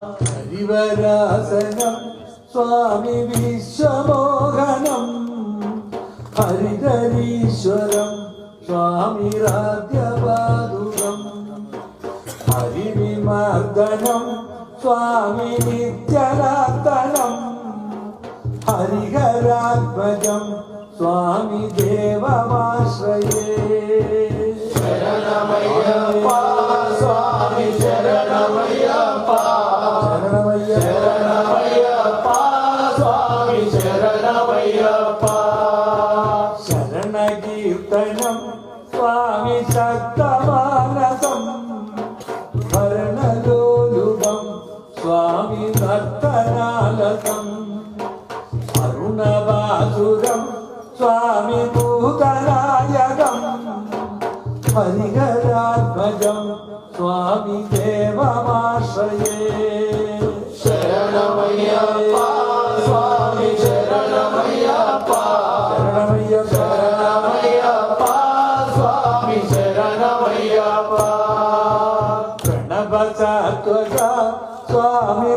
ഹരിവരാസനം സ്വാമി വിശ്വമോഹനം ഹരിഹരീശ്വരം സ്വാമി രാധ്യപാദുകം ഹരിവിമർദ്ദനം സ്വാമി നിത്യനാഥനം ഹരിഹരാത്മജം സ്വാമി ദേവമാശ്രയേ ശരണമയ്യപ്പ സ്വാമി ശരണമയ്യപ്പ ശരണമയ്യപ്പ സ്വാമി ശരണമയ്യപ്പ ശരണകീർത്തനം സ്വാമി ശക്തമാനസം ഭരണലോലുപം സ്വാമി നർത്തനാലസം അരുണവാസുരം സ്വാമി ഭൂതനായകം ഹരിഹരാത്മജം സ്വാമി ദേവമാശ്രയേ ശരണമയ്യപ്പ സ്വാമി ശരണമയ്യപ്പ ശരണമയ്യപ്പ സ്വാമി ശരണമയ്യപ്പ പ്രണവസാത്വക സ്വാമി